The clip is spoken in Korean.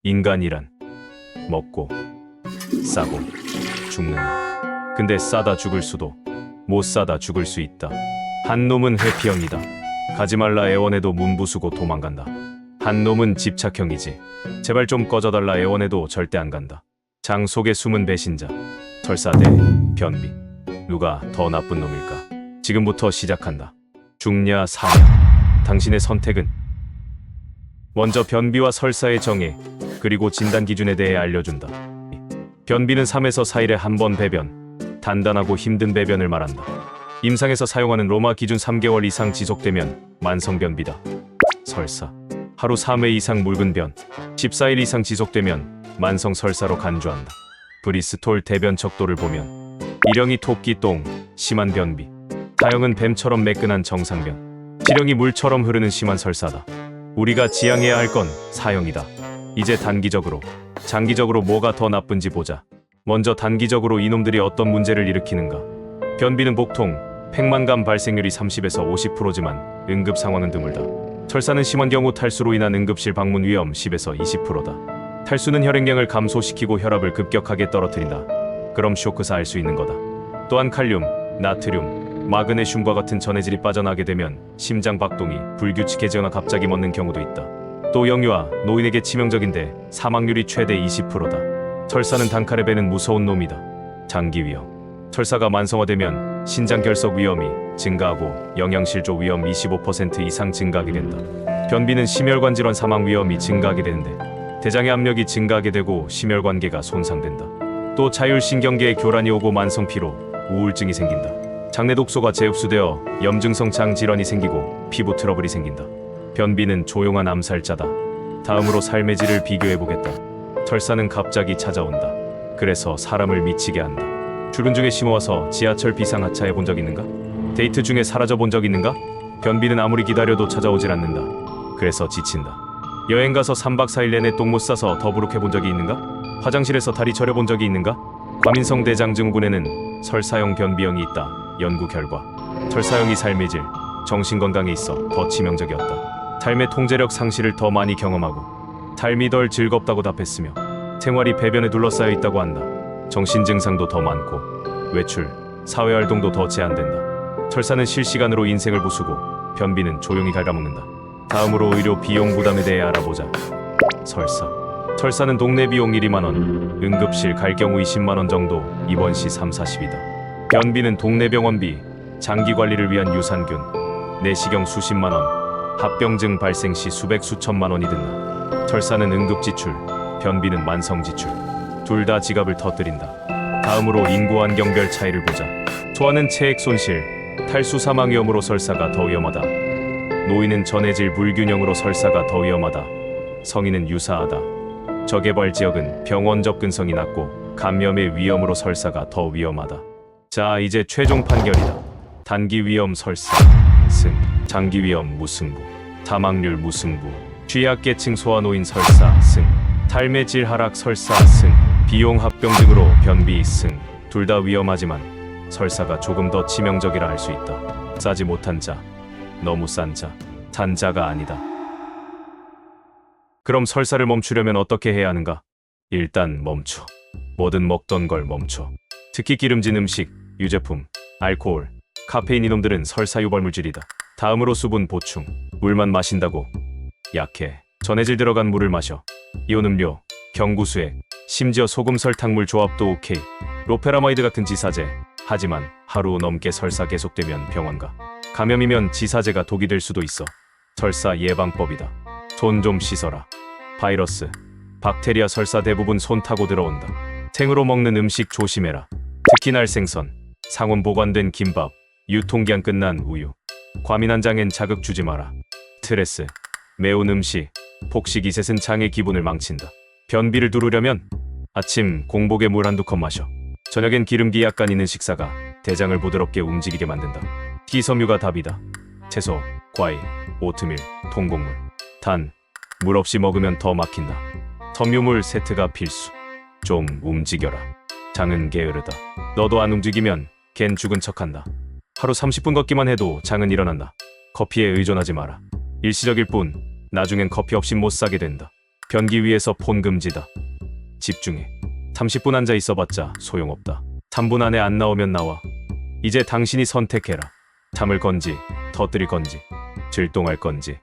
인간이란 먹고 싸고 죽는 것. 근데 싸다 죽을 수도 못 싸다 죽을 수 있다. 한 놈은 회피형이다. 가지 말라 애원해도 문부수고 도망간다. 한 놈은 집착형이지. 제발 좀 꺼져달라 애원해도 절대 안 간다. 장 속에 숨은 배신자. 설사 대 변비. 누가 더 나쁜 놈일까? 지금부터 시작한다. 죽냐 사냐. 당신의 선택은? 먼저 변비와 설사의 정의, 그리고 진단 기준에 대해 알려준다. 변비는 3에서 4일에 한 번 배변, 단단하고 힘든 배변을 말한다. 임상에서 사용하는 로마 기준 3개월 이상 지속되면 만성변비다. 설사, 하루 3회 이상 묽은 변, 14일 이상 지속되면 만성설사로 간주한다. 브리스톨 대변 척도를 보면 일형이 토끼 똥, 심한 변비, 다형은 뱀처럼 매끈한 정상변, 지령이 물처럼 흐르는 심한 설사다. 우리가 지향해야 할 건 사형이다. 이제 단기적으로, 장기적으로 뭐가 더 나쁜지 보자. 먼저 단기적으로 이놈들이 어떤 문제를 일으키는가. 변비는 복통, 팽만감 발생률이 30에서 50%지만 응급 상황은 드물다. 설사는 심한 경우 탈수로 인한 응급실 방문 위험 10에서 20%다. 탈수는 혈액량을 감소시키고 혈압을 급격하게 떨어뜨린다. 그럼 쇼크사 알 수 있는 거다. 또한 칼륨, 나트륨, 마그네슘과 같은 전해질이 빠져나게 되면 심장 박동이 불규칙해지거나 갑자기 멎는 경우도 있다. 또 영유아, 노인에게 치명적인데 사망률이 최대 20%다. 설사는 단칼에 베는 무서운 놈이다. 장기 위험. 설사가 만성화되면 신장 결석 위험이 증가하고 영양실조 위험 25% 이상 증가하게 된다. 변비는 심혈관 질환 사망 위험이 증가하게 되는데 대장의 압력이 증가하게 되고 심혈관계가 손상된다. 또 자율신경계에 교란이 오고 만성 피로, 우울증이 생긴다. 장내 독소가 재흡수되어 염증성 장 질환이 생기고 피부 트러블이 생긴다. 변비는 조용한 암살자다. 다음으로 삶의 질을 비교해보겠다. 설사는 갑자기 찾아온다. 그래서 사람을 미치게 한다. 출근 중에 심어와서 지하철 비상하차해 본 적 있는가? 데이트 중에 사라져 본 적 있는가? 변비는 아무리 기다려도 찾아오질 않는다. 그래서 지친다. 여행 가서 3박 4일 내내 똥 못 싸서 더부룩해 본 적이 있는가? 화장실에서 다리 저려 본 적이 있는가? 과민성 대장 증후군에는 설사형 변비형이 있다. 연구 결과 설사형이 삶의 질, 정신건강에 있어 더 치명적이었다. 삶의 통제력 상실을 더 많이 경험하고 삶이 덜 즐겁다고 답했으며 생활이 배변에 둘러싸여 있다고 한다. 정신 증상도 더 많고 외출, 사회활동도 더 제한된다. 설사는 실시간으로 인생을 부수고 변비는 조용히 갉아먹는다. 다음으로 의료 비용 부담에 대해 알아보자. 설사는 동네 비용 1, 2만원, 응급실 갈 경우 20만원 정도, 입원 시 3, 40이다. 변비는 동네 병원비, 장기관리를 위한 유산균, 내시경 수십만원, 합병증 발생 시 수백 수천만원이 든다. 설사는 응급지출, 변비는 만성지출. 둘 다 지갑을 터뜨린다. 다음으로 인구 환경별 차이를 보자. 소아는 체액 손실, 탈수 사망 위험으로 설사가 더 위험하다. 노인은 전해질 불균형으로 설사가 더 위험하다. 성인은 유사하다. 저개발 지역은 병원 접근성이 낮고 감염의 위험으로 설사가 더 위험하다. 자, 이제 최종 판결이다. 단기 위험 설사 승, 장기 위험 무승부, 사망률 무승부, 취약계층 소아노인 설사 승, 삶의 질 하락 설사 승, 비용 합병증으로 변비 승. 둘 다 위험하지만 설사가 조금 더 치명적이라 할 수 있다. 싸지 못한 자, 너무 싼 자, 산 자가 아니다. 그럼 설사를 멈추려면 어떻게 해야 하는가? 일단 멈춰. 뭐든 먹던 걸 멈춰. 특히 기름진 음식, 유제품, 알코올, 카페인 이놈들은 설사 유발물질이다. 다음으로 수분 보충. 물만 마신다고 약해. 전해질 들어간 물을 마셔. 이온 음료, 경구수액, 심지어 소금 설탕물 조합도 오케이. 로페라마이드 같은 지사제. 하지만 하루 넘게 설사 계속되면 병원 가. 감염이면 지사제가 독이 될 수도 있어. 설사 예방법이다. 손 좀 씻어라. 바이러스, 박테리아 설사 대부분 손 타고 들어온다. 생으로 먹는 음식 조심해라. 특히 날생선, 상온 보관된 김밥, 유통기한 끝난 우유. 과민 한장엔 자극 주지 마라. 스트레스, 매운 음식, 폭식 이셋은 장의 기분을 망친다. 변비를 두르려면 아침 공복에 물 한두 컵 마셔. 저녁엔 기름기 약간 있는 식사가 대장을 부드럽게 움직이게 만든다. 식이섬유가 답이다. 채소, 과일, 오트밀, 통곡물. 단, 물 없이 먹으면 더 막힌다. 섬유물 세트가 필수. 좀 움직여라. 장은 게으르다. 너도 안 움직이면 걘 죽은 척한다. 하루 30분 걷기만 해도 장은 일어난다. 커피에 의존하지 마라. 일시적일 뿐 나중엔 커피 없이 못 사게 된다. 변기 위에서 폰 금지다. 집중해. 30분 앉아 있어봤자 소용없다. 3분 안에 안 나오면 나와. 이제 당신이 선택해라. 참을 건지, 터뜨릴 건지, 질동할 건지.